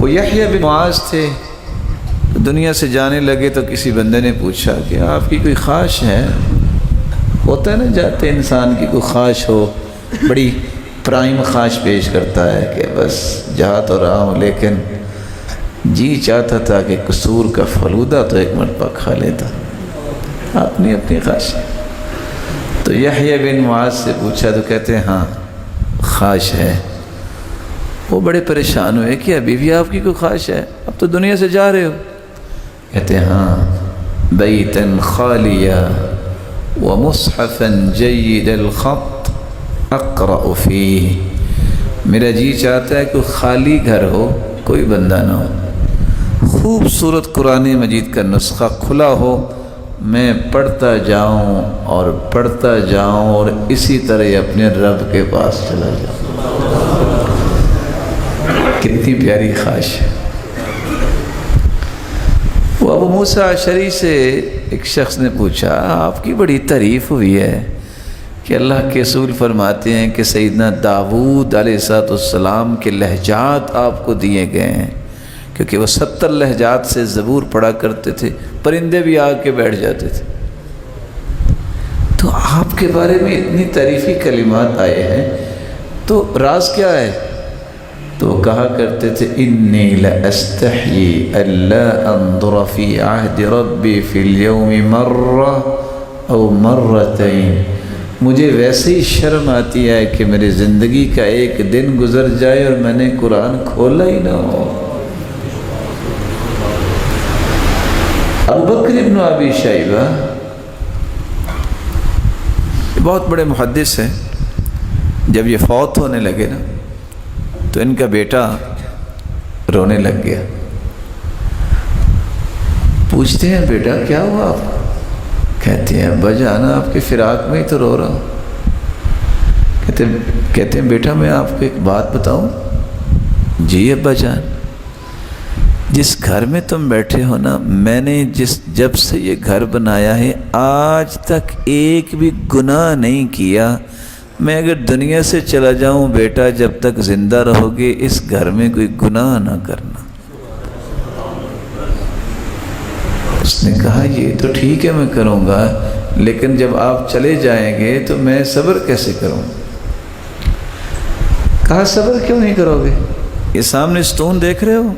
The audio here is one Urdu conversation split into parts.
وہ یحییٰ بن معاذ تھے، دنیا سے جانے لگے تو کسی بندے نے پوچھا کہ آپ کی کوئی خواہش ہے؟ ہوتا ہے نا جاتے انسان کی کوئی خواہش ہو، بڑی پرائم خواہش پیش کرتا ہے کہ بس جا تو رہا ہوں لیکن جی چاہتا تھا کہ قصور کا فلودہ تو ایک مرتبہ کھا لیتا، اپنی اپنی خواہش۔ تو یحییٰ بن معاذ سے پوچھا تو کہتے ہیں ہاں خواہش ہے۔ وہ بڑے پریشان ہوئے کہ ابھی بھی آپ کی کوئی خواہش ہے؟ اب تو دنیا سے جا رہے ہو؟ کہتے ہیں ہاں، بیتن خالیہ ومصحفا جید الخط اقرأ فیہ، میرا جی چاہتا ہے کہ خالی گھر ہو، کوئی بندہ نہ ہو، خوبصورت قرآن مجید کا نسخہ کھلا ہو، میں پڑھتا جاؤں اور پڑھتا جاؤں اور اسی طرح اپنے رب کے پاس چلا جاؤں۔ کتنی پیاری خواہش ہے۔ وہ ابو موسیٰ اشعری سے ایک شخص نے پوچھا آپ کی بڑی تعریف ہوئی ہے کہ اللہ کے رسول فرماتے ہیں کہ سیدنا داؤد علیہ السلام کے لہجات آپ کو دیے گئے ہیں، کیونکہ وہ 70 لہجات سے زبور پڑھا کرتے تھے، پرندے بھی آ کے بیٹھ جاتے تھے۔ تو آپ کے بارے میں اتنی تعریفی کلمات آئے ہیں، تو راز کیا ہے؟ تو وہ کہا کرتے تھے انی لاستحیی الا انظر فی عہد ربی فی اليوم مرہ او مرتین، مجھے ویسے ہی شرم آتی ہے کہ میری زندگی کا ایک دن گزر جائے اور میں نے قرآن کھولا ہی نہ ہو۔ ابوبکر ابن ابی شیبہ بہت بڑے محدث ہیں، جب یہ فوت ہونے لگے نا تو ان کا بیٹا رونے لگ گیا۔ پوچھتے ہیں بیٹا کیا ہوا آپ کو؟ کہتے ہیں ابا جان آپ کے فراق میں ہی تو رو رہا ہوں۔ کہتے ہیں بیٹا میں آپ کو ایک بات بتاؤں؟ جی ابا جان۔ جس گھر میں تم بیٹھے ہو نا، میں نے جب سے یہ گھر بنایا ہے آج تک ایک بھی گناہ نہیں کیا۔ میں اگر دنیا سے چلا جاؤں بیٹا، جب تک زندہ رہو گے اس گھر میں کوئی گناہ نہ کرنا۔ اس نے کہا یہ تو ٹھیک ہے میں کروں گا، لیکن جب آپ چلے جائیں گے تو میں صبر کیسے کروں؟ کہا صبر کیوں نہیں کرو گے؟ یہ سامنے ستون دیکھ رہے ہو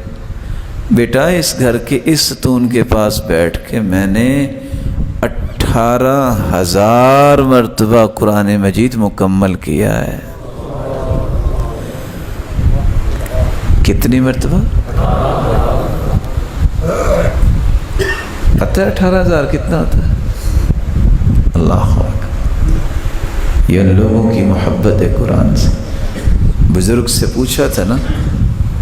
بیٹا، اس گھر کے اس ستون کے پاس بیٹھ کے میں نے 18,000 مرتبہ قرآن مجید مکمل کیا ہے۔ کتنی مرتبہ؟ پتہ ہے 18,000 کتنا ہوتا ہے؟ اللہ اکبر۔ یہ ان لوگوں کی محبت ہے قرآن سے۔ بزرگ سے پوچھا تھا نا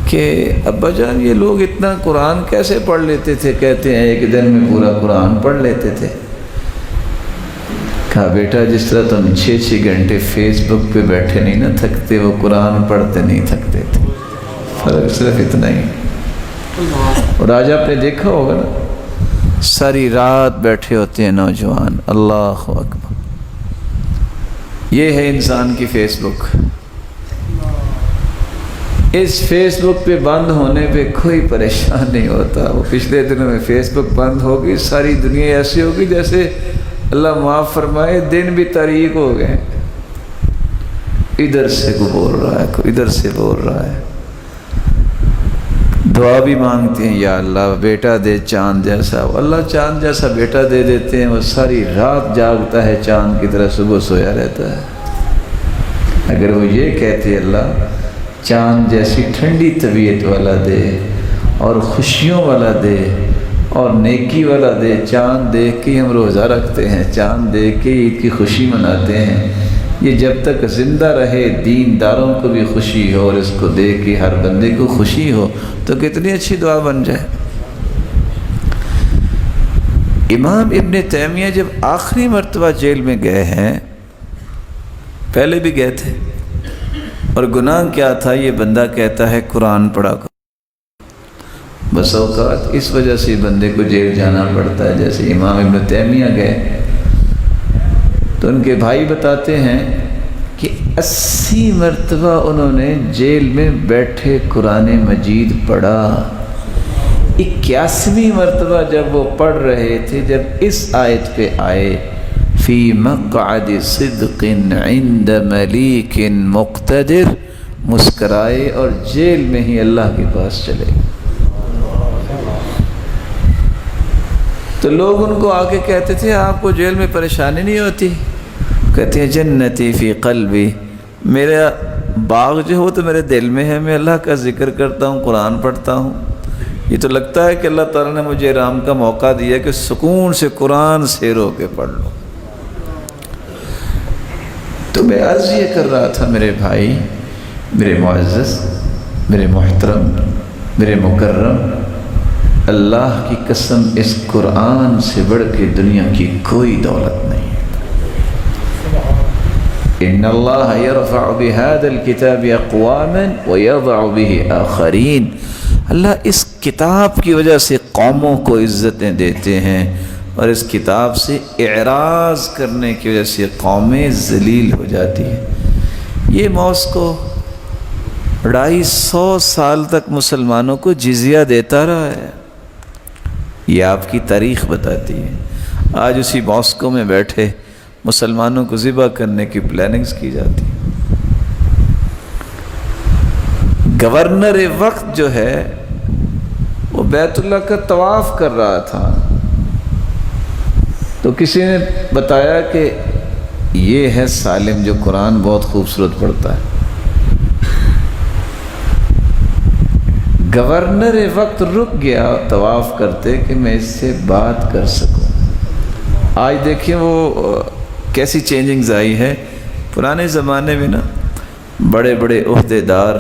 کہ ابا جان یہ لوگ اتنا قرآن کیسے پڑھ لیتے تھے؟ کہتے ہیں ایک دن میں پورا قرآن پڑھ لیتے تھے۔ کہا بیٹا جس طرح تم 6 گھنٹے فیس بک پہ بیٹھے نہیں نہ تھکتے، وہ قرآن پڑھتے نہیں تھکتے تھے، فرق صرف اتنا ہی۔ اور آج آپ نے دیکھا ہوگا نا ساری رات بیٹھے ہوتے ہیں نوجوان، اللہ اکبر۔ یہ ہے انسان کی فیس بک۔ اس فیس بک پہ بند ہونے پہ کوئی پریشان نہیں ہوتا۔ وہ پچھلے دنوں میں فیس بک بند ہوگی، ساری دنیا ایسی ہوگی جیسے اللہ معاف فرمائے دن بھی تاریک ہو گئے، ادھر سے کو بول رہا ہے، کوئی ادھر سے بول رہا ہے۔ دعا بھی مانگتے ہیں یا اللہ بیٹا دے چاند جیسا، اللہ چاند جیسا بیٹا دے دیتے ہیں، وہ ساری رات جاگتا ہے چاند کی طرح، صبح سویا رہتا ہے۔ اگر وہ یہ کہتے اللہ چاند جیسی ٹھنڈی طبیعت والا دے اور خوشیوں والا دے اور نیکی والا دے، چاند دیکھ کے ہم روزہ رکھتے ہیں، چاند دیکھ کے عید کی خوشی مناتے ہیں، یہ جب تک زندہ رہے دین داروں کو بھی خوشی ہو اور اس کو دیکھ کے ہر بندے کو خوشی ہو تو کتنی اچھی دعا بن جائے۔ امام ابن تیمیہ جب آخری مرتبہ جیل میں گئے ہیں، پہلے بھی گئے تھے، اور گناہ کیا تھا یہ بندہ کہتا ہے قرآن پڑھا کرو۔ بس اوقات اس وجہ سے بندے کو جیل جانا پڑتا ہے۔ جیسے امام ابن تیمیہ گئے تو ان کے بھائی بتاتے ہیں کہ 80 مرتبہ انہوں نے جیل میں بیٹھے قرآن مجید پڑھا۔ 81ویں مرتبہ جب وہ پڑھ رہے تھے، جب اس آیت پہ آئے فی مقعد صدق عند ملیک مقتدر، مسکرائے اور جیل میں ہی اللہ کے پاس چلے۔ تو لوگ ان کو آ کے کہتے تھے آپ کو جیل میں پریشانی نہیں ہوتی؟ کہتے ہیں جنتی فی قلبی، میرا باغ جو ہو تو میرے دل میں ہے، میں اللہ کا ذکر کرتا ہوں، قرآن پڑھتا ہوں۔ یہ تو لگتا ہے کہ اللہ تعالیٰ نے مجھے آرام کا موقع دیا کہ سکون سے قرآن سے رو کے پڑھ لو۔ تو میں عرض یہ کر رہا تھا میرے بھائی، میرے معزز، میرے محترم، میرے مکرم، اللہ کی قسم اس قرآن سے بڑھ کے دنیا کی کوئی دولت نہیں ہے۔ ان اللہ یرفع بهذا الكتاب اقواما ویضع به آخرین، اللہ اس کتاب کی وجہ سے قوموں کو عزتیں دیتے ہیں، اور اس کتاب سے اعراض کرنے کی وجہ سے قومیں ذلیل ہو جاتی ہیں۔ یہ ماسکو 250 سال تک مسلمانوں کو جزیہ دیتا رہا ہے، یہ آپ کی تاریخ بتاتی ہے۔ آج اسی ماسکو میں بیٹھے مسلمانوں کو ذبح کرنے کی پلاننگز کی جاتی ہے۔ گورنر وقت جو ہے وہ بیت اللہ کا طواف کر رہا تھا، تو کسی نے بتایا کہ یہ ہے سالم جو قرآن بہت خوبصورت پڑھتا ہے۔ گورنر وقت رک گیا طواف کرتے کہ میں اس سے بات کر سکوں۔ آج دیکھیں وہ کیسی چینجنگز آئی ہے۔ پرانے زمانے میں نا بڑے بڑے عہدیدار،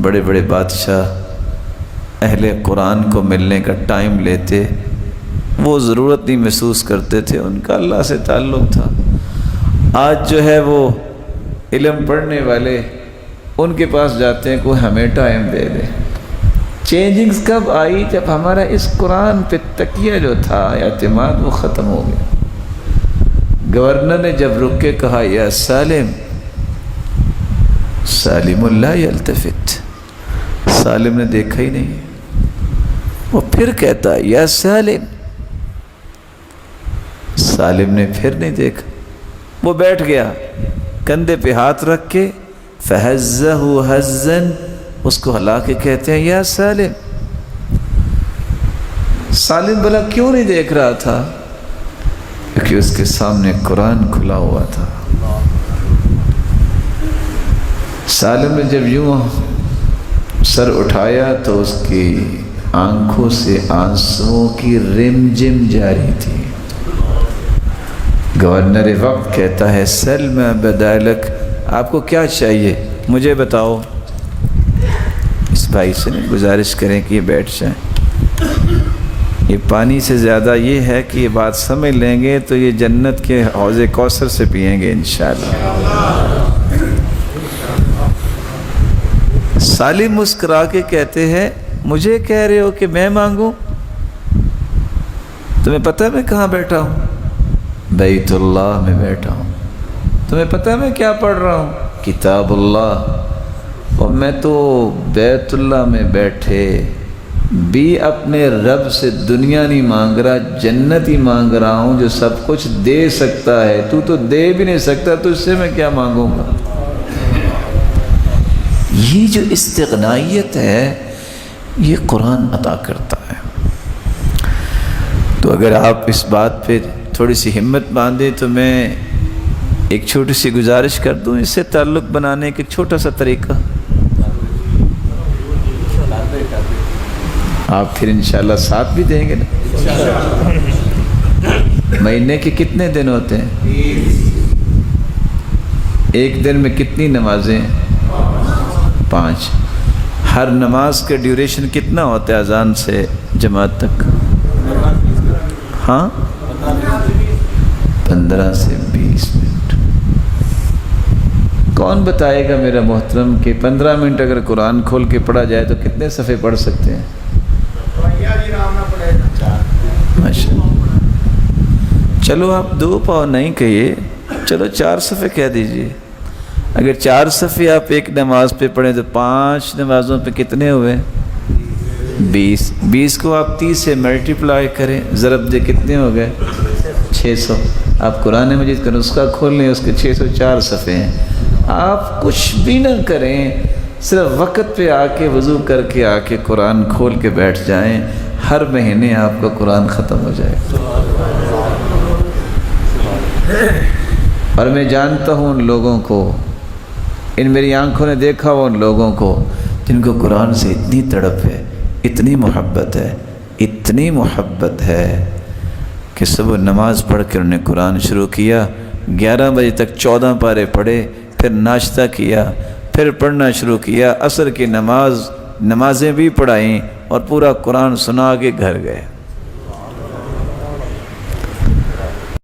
بڑے بڑے بادشاہ اہل قرآن کو ملنے کا ٹائم لیتے، وہ ضرورت نہیں محسوس کرتے تھے، ان کا اللہ سے تعلق تھا۔ آج جو ہے وہ علم پڑھنے والے ان کے پاس جاتے ہیں کوئی ہمیں ٹائم دے دے۔ چینجنگز کب آئی؟ جب ہمارا اس قرآن پہ تکیہ جو تھا، اعتماد، وہ ختم ہو گیا۔ گورنر نے جب رک کے کہا یا سالم، سالم لا یلتفت، سالم نے دیکھا ہی نہیں۔ وہ پھر کہتا یا سالم، سالم نے پھر نہیں دیکھا۔ وہ بیٹھ گیا، کندھے پہ ہاتھ رکھ کے فَهَزَّهُ هَزًّا، اس کو ہلا کے کہتے ہیں یا سالم۔ سالم بھلا کیوں نہیں دیکھ رہا تھا؟ کیونکہ اس کے سامنے قرآن کھلا ہوا تھا۔ سالم نے جب یوں سر اٹھایا تو اس کی آنکھوں سے آنسوؤں کی رم جم جاری تھی۔ گورنر وقت کہتا ہے سلم بدالک، آپ کو کیا چاہیے مجھے بتاؤ۔ اس بھائی سے گزارش کریں کہ یہ بیٹھ جائیں۔ یہ پانی سے زیادہ یہ ہے کہ یہ بات سمجھ لیں گے تو یہ جنت کے حوض کوثر سے پئیں گے انشاءاللہ۔ سالم مسکرا کے کہتے ہیں مجھے کہہ رہے ہو کہ میں مانگوں؟ تمہیں پتہ ہے میں کہاں بیٹھا ہوں؟ بیت اللہ میں بیٹھا ہوں۔ تمہیں پتہ ہے میں کیا پڑھ رہا ہوں؟ کتاب اللہ۔ اور میں تو بیت اللہ میں بیٹھے بھی اپنے رب سے دنیا نہیں مانگ رہا، جنت ہی مانگ رہا ہوں جو سب کچھ دے سکتا ہے۔ تو دے بھی نہیں سکتا تو اس سے میں کیا مانگوں گا؟ یہ جو استغنائیت ہے یہ قرآن عطا کرتا ہے۔ تو اگر آپ اس بات پہ تھوڑی سی ہمت باندھیں تو میں ایک چھوٹی سی گزارش کر دوں اس سے تعلق بنانے کا ایک چھوٹا سا طریقہ۔ آپ پھر انشاءاللہ ساتھ بھی دیں گے نا۔ مہینے کے کتنے دن ہوتے ہیں؟ ایک دن میں کتنی نمازیں؟ 5۔ ہر نماز کا ڈیوریشن کتنا ہوتا ہے اذان سے جماعت تک؟ ہاں 15 سے 20 منٹ۔ کون بتائے گا میرا محترم کہ 15 منٹ اگر قرآن کھول کے پڑھا جائے تو کتنے صفحے پڑھ سکتے ہیں؟ چلو آپ 2 پاؤ نہیں کہیے، چلو 4 صفحے کہہ دیجئے۔ اگر 4 صفحے آپ ایک نماز پہ پڑھیں تو 5 نمازوں پہ کتنے ہوئے؟ 20. 20 کو آپ 30 سے ملٹیپلائی کریں، ضرب دے کتنے ہو گئے؟ 600. آپ قرآن مجید کا نسخہ کھول لیں، اس کے 604 صفحے ہیں. آپ کچھ بھی نہ کریں، صرف وقت پہ آ کے وضو کر کے آ کے قرآن کھول کے بیٹھ جائیں، ہر مہینے آپ کا قرآن ختم ہو جائے گا. اور میں جانتا ہوں ان لوگوں کو، ان میری آنکھوں نے دیکھا وہ ان لوگوں کو جن کو قرآن سے اتنی تڑپ ہے، اتنی محبت ہے، اتنی محبت ہے کہ صبح نماز پڑھ کے انہوں نے قرآن شروع کیا، 11 بجے تک 14 پارے پڑھے، پھر ناشتہ کیا، پھر پڑھنا شروع کیا، عصر کی نمازیں بھی پڑھائیں اور پورا قرآن سنا کے گھر گئے.